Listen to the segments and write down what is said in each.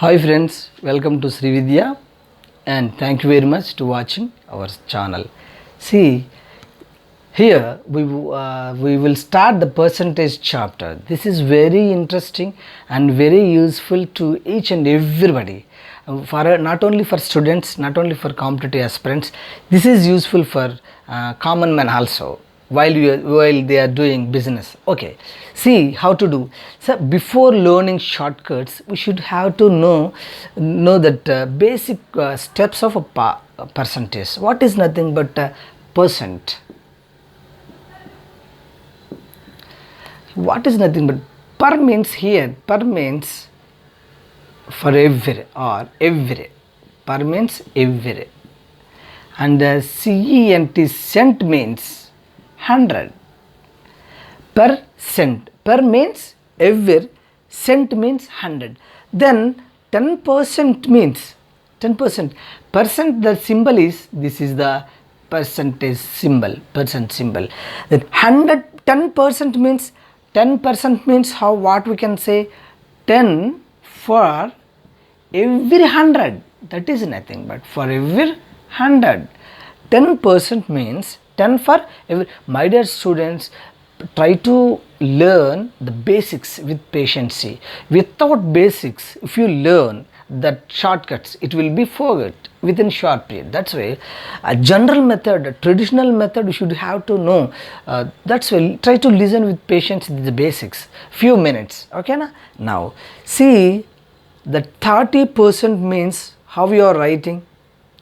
Hi friends, welcome to Sri Vidya and thank you very much to watching our channel. See, here we will start the percentage chapter. This is very interesting and very useful to each and everybody. For not only for students, not only for competitive aspirants, this is useful for common man also while they are doing business. Okay, see how to do. So before learning shortcuts, we should have to know that basic steps of a percentage. What is nothing but a percent? What is nothing but per means here? Per means for every or every. Per means every. And cent means 100. Per cent. Per means every. Cent means 100. Then 10% means 10%. Percent, the symbol is, this is the percentage symbol, percent symbol. Then 10% means 10% means how, what we can say, 10 for every 100. That is nothing but for every 100. 10% means 10 for every. My dear students, try to learn the basics with patience. Without basics, if you learn that shortcuts, it will be forget within short period. That's why a general method, a traditional method, you should have to know. That's why try to listen with patience the basics, few minutes. Okay na? Now see, the 30% means how you are writing.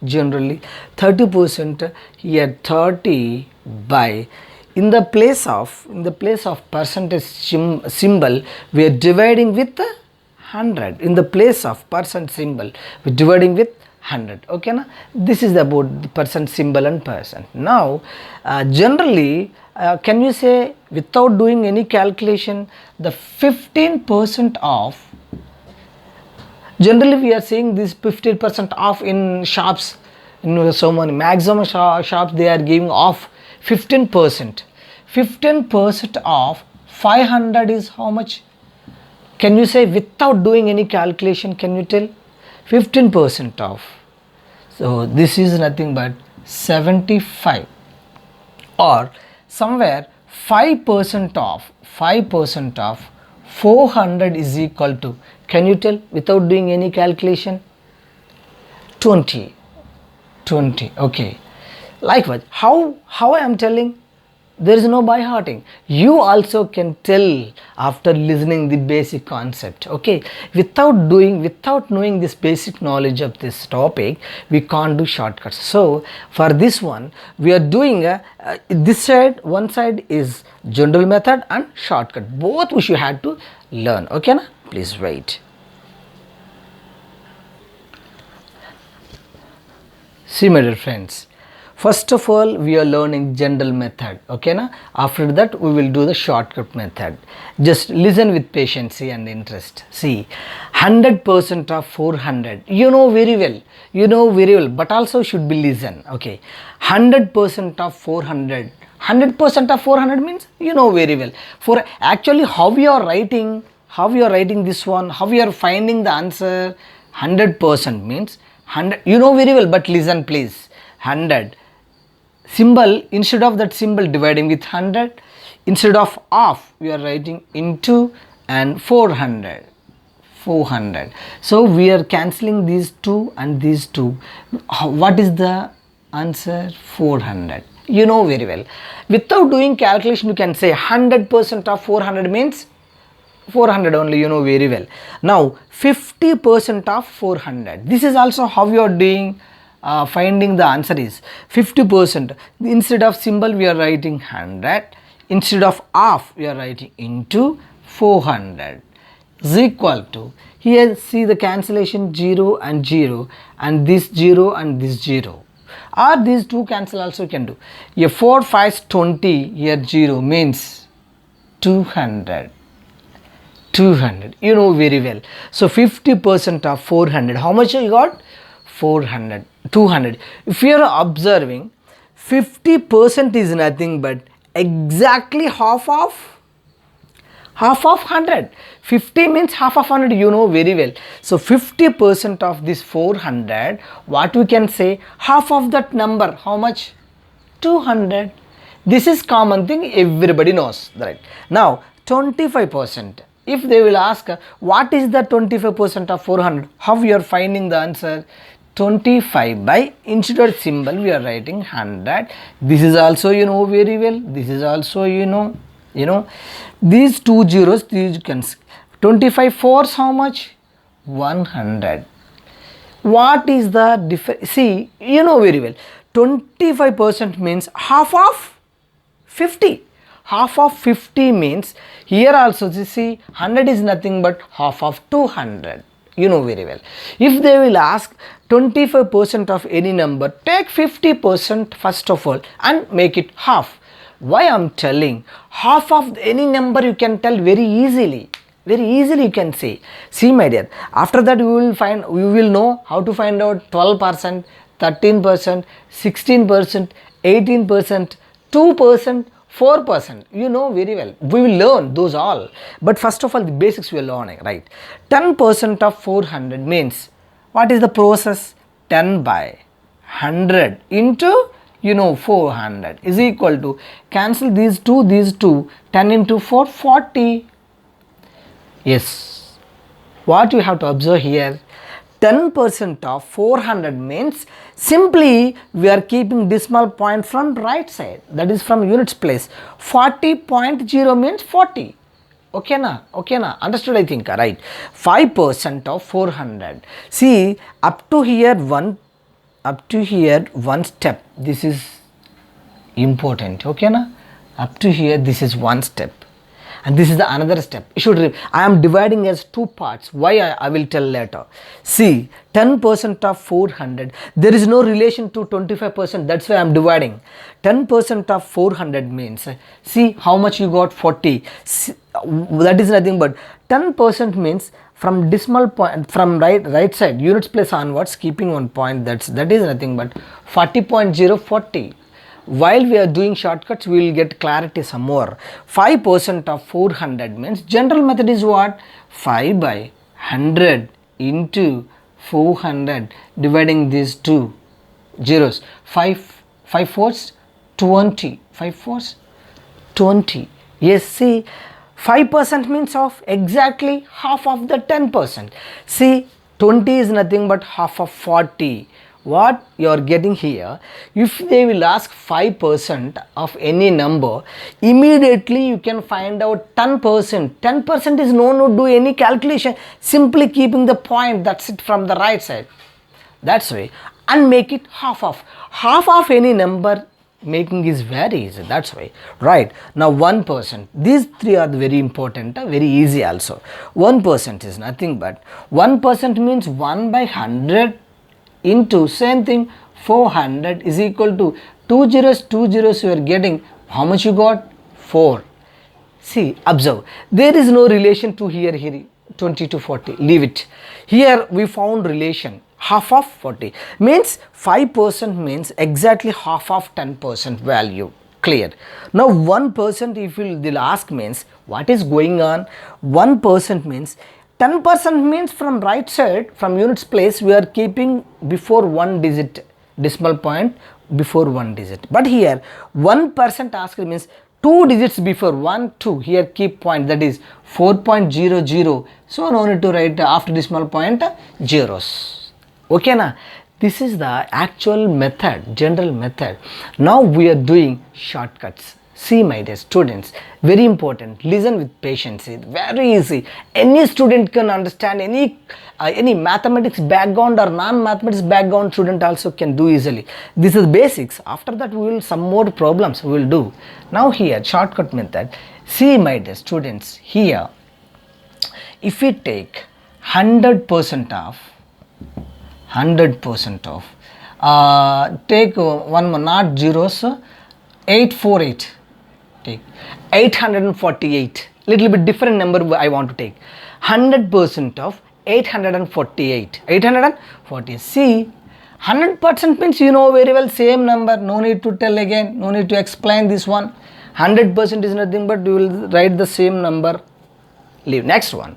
Generally 30%, here 30 by, in the place of percentage symbol, we are dividing with 100. In the place of percent symbol, we are dividing with 100. Okay na? This is about the percent symbol and percent. Now generally can you say, without doing any calculation, the 15% off. Generally we are seeing this 50% off in shops. In so many maximum shops they are giving off 15%. 15% off 500 is how much? Can you say, without doing any calculation, can you tell? 15% off. So this is nothing but 75. Or somewhere 5% off. 5% off 400 is equal to, can you tell without doing any calculation? 20. Okay. Likewise, how I am telling? There is no by hearting. You also can tell after listening the basic concept. Okay, without knowing this basic knowledge of this topic, we can't do shortcuts. So for this one, we are doing this side, one side is general method and shortcut. Both we should have to learn. Okay na? Please wait. See my dear friends, first of all we are learning general method. Okay na? After that we will do the shortcut method. Just listen with patience and interest. See, 100% of 400, you know very well, but also should be listen. Okay, 100% of 400, 100% of 400 means you know very well. For actually how you are writing this one, how you are finding the answer. 100% means 100, you know very well, but listen please. 100 symbol, instead of that symbol dividing with 100, instead of off we are writing into, and 400. So we are cancelling these two and these two. What is the answer? 400. You know very well. Without doing calculation, you can say 100% of 400 means 400 only, you know very well. Now 50% of 400, this is also how you are doing. Finding the answer is 50%. Instead of symbol we are writing 100, instead of off we are writing into, 400 is equal to, here see the cancellation 0 and 0, and this 0 and this 0, or these two cancel also you can do. Here 4 5 20, here 0 means 200. You know very well. So 50% of 400, how much you got? 400. 200. If you are observing, 50% is nothing but exactly half of 100. 50 means half of 100, you know very well. So 50% of this 400, what we can say, half of that number, how much? 200. This is common thing, everybody knows, right? Now 25%, if they will ask what is the 25% of 400, how you are finding the answer? 25 by, instead of symbol we are writing 100. This is also you know very well, this is also you know these two zeros, these you can 25 fours, how much? 100. What is the difference? See, you know very well, 25% means half of 50. Half of 50 means, here also you see 100 is nothing but half of 200. You know very well. If they will ask 25% of any number, take 50% first of all and make it half. Why I am telling? Half of any number you can tell very easily. Very easily you can say. See my dear, after that we will know how to find out 12%, 13%, 16%, 18%, 2%, 4%. You know very well. We will learn those all. But first of all, the basics we are learning, right? 10% of 400 means, what is the process? 10 by 100 into 400 is equal to, cancel these two, 10 into 4, 40. Yes. What you have to observe here, 10% of 400 means, simply we are keeping decimal point from right side, that is from units place. 40.0 means 40. Okay na? Understood I think, right? 5% of 400. See, up to here one step, this is important, okay na? Up to here this is one step. And this is the another step. You should I am dividing as two parts. Why I will tell later. See, 10% of 400, there is no relation to 25%. That's why I am dividing. 10% of 400 means, see how much you got? 40. See, that is nothing but 10% means from decimal point, from right side units place onwards, keeping one point, that is nothing but 40.040. While we are doing shortcuts, we will get clarity some more. 5% of 400 means, general method is what? 5 by 100 into 400, dividing these two zeros. 5 fours 20. 5 fours 20. Yes, see, 5% means of exactly half of the 10%. See, 20 is nothing but half of 40. What you are getting here, if they will ask 5% of any number, immediately you can find out 10%. 10% is no do any calculation, simply keeping the point, that's it, from the right side. That's why, and make it half of any number. Making is very easy, that's why, right? Now 1%, these three are very important, very easy also. 1% is nothing but, 1% means 1 by 100 into same thing 400 is equal to 2 zeros you are getting. How much you got? 4. See, observe, there is no relation to here 20 to 40, leave it. Here we found relation, half of 40 means 5% means exactly half of 10% value. Clear? Now 1%, if they'll ask means what is going on, 1% means 10% means from right side, from units place, we are keeping before one digit, decimal point before one digit. But here 1% asked means 2 digits before 1, 2. Here keep point, that is 4.00. So no need to write after decimal point zeros. Okay na? This is the actual method, general method. Now we are doing shortcuts. See my dear students, very important, listen with patience, it's very easy. Any student can understand, any mathematics background or non-mathematics background student also can do easily. This is basics. After that we will some more problems we will do. Now here shortcut method. See my dear students, here if we take 100% of take one more, not zeros, 848. Take 848, little bit different number I want to take. 100% of 848, 840. See, 100% means you know very well, same number, no need to tell again, no need to explain this one. 100% is nothing but you will write the same number. leave. Next one,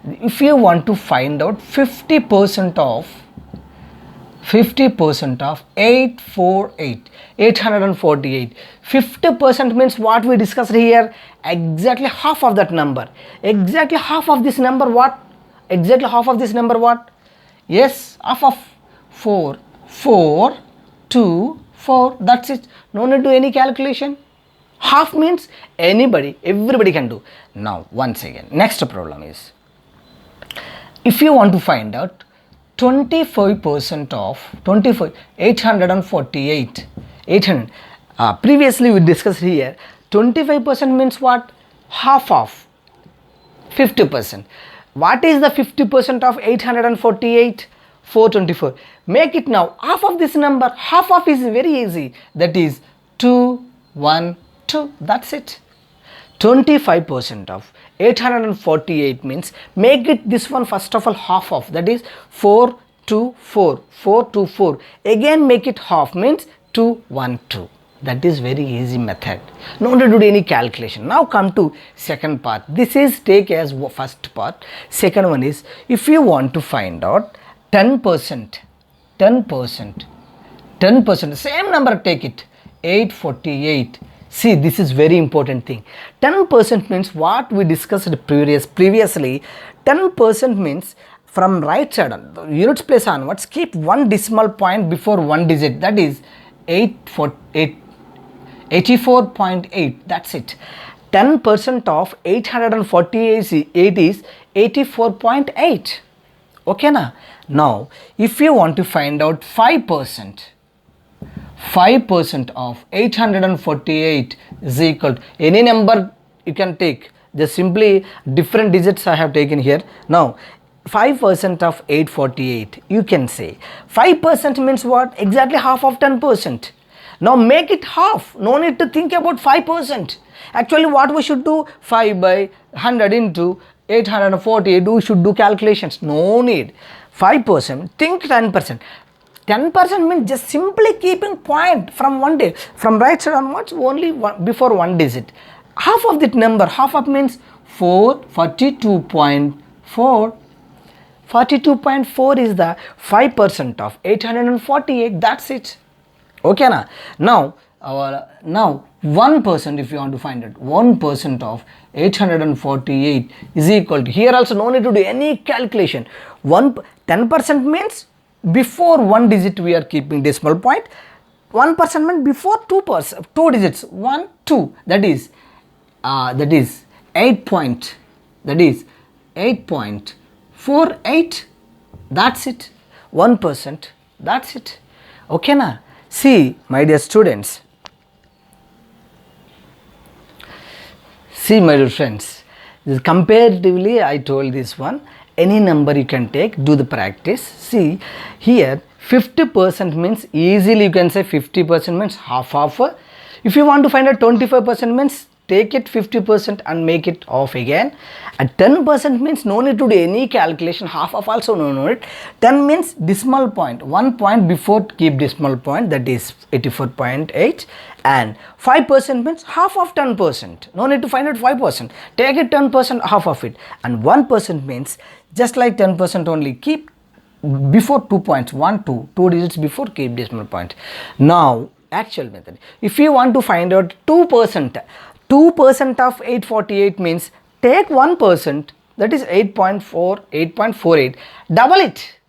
if you want to find out 50% of 848, 848, 50% means what we discussed here, exactly half of that number, exactly half of this number. What? Exactly half of this number what? Yes, half of 4, 4, 2, 4, that's it. No need to do any calculation. Half means everybody can do. Now once again, next problem is, if you want to find out 25% of 848, 800, previously we discussed here, 25% means what? Half of 50%. What is the 50% of 848? 424. Make it now half of this number. Half of is very easy, that is 212, that's it. 25% of 848 means, make it this one first of all half of, that is 424, 424, again make it half means 212. That is very easy method, no need to do any calculation. Now come to second part. This is take as first part. Second one is, if you want to find out 10%, same number take it, 848. See, this is very important thing. 10% means what we discussed previously. 10% means from right side on the units place onwards, keep one decimal point before one digit, that is 84.8, that's it. 10% of 848 is 84.8. Okay na? Now if you want to find out 5%, 5% of 848 is equal to any number you can take, just simply different digits I have taken here. Now 5% of 848, you can say 5% means what? Exactly half of 10%. Now make it half, no need to think about 5%. Actually what we should do, 5 by 100 into 848, we should do calculations, no need. 5%, think 10%. 10% means just simply keeping point from one day, from right side onwards, only one, before one digit. Half of that number, half of means 42.4. 42.4 is the 5% of 848, that's it. Okay na? Now 1%, if you want to find it, 1% of 848 is equal to, here also no need to do any calculation. 10% means before one digit we are keeping decimal point. 1% means before two digits, 1, 2, that is 8.48, that's it. 1%, that's it. Okay na? See my dear students, see my dear friends, comparatively I told this one, any number you can take, do the practice. See here 50% means easily you can say 50% means half. If you want to find out 25% means take it 50% and make it off again. And 10% means no need to do any calculation, half of also no need. 10 means decimal point, 1 point before keep decimal point, that is 84.8. And 5% means half of 10%, no need to find out 5%, take it 10%, half of it. And 1% means just like 10% only, keep before 2 points, 1, 2 digits before keep decimal point. Now actual method, if you want to find out 2%, 2% of 848 means take 1%, that is 8.48, double it,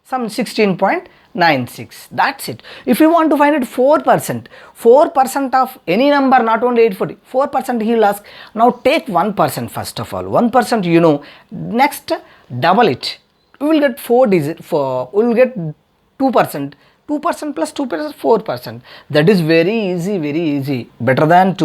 some 16.96, that's it. If you want to find out 4% of any number, not only 840, 4% he will ask. Now take 1% first of all, 1% you know, next double it, we will get 4 digits, we will get 2%. 2% plus 2% 4%. That is very easy, better than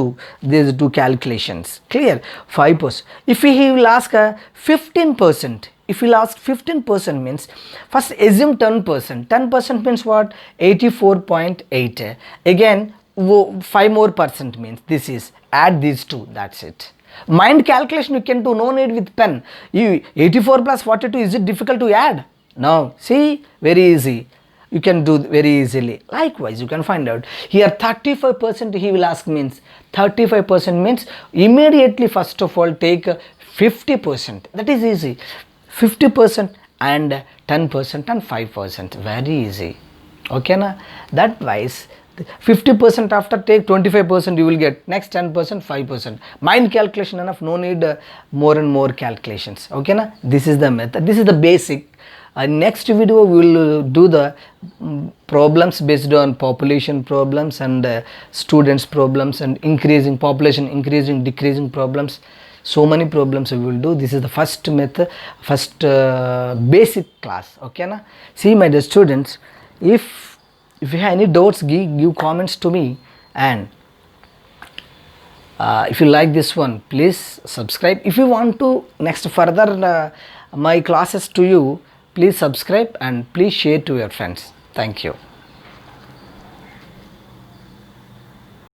these two calculations. Clear? 5%. If he will ask 15%, if he will ask 15% means first assume 10%. 10% means what? 84.8. Again 5 more percent means this is, add these two, that's it. Mind calculation you can do, no need with pen. 84 plus 42, is it difficult to add? No. See, very easy. You can do very easily. Likewise, you can find out here 35% he will ask means, 35% means immediately first of all take 50%. That is easy. 50% and 10% and 5%. Very easy. Okay na? That wise 50% after take 25% you will get, next 10% 5%. Mind calculation enough, no need more and more calculations. Okay na? This is the method, this is the basic. Next video we will do the problems based on population problems and students problems and increasing population, increasing decreasing problems. So many problems we will do. This is the first method, first basic class. Okay na? See my dear students, if you have any doubts, give comments to me, and if you like this one, please subscribe. If you want to next further my classes to you, please subscribe and please share to your friends. Thank you.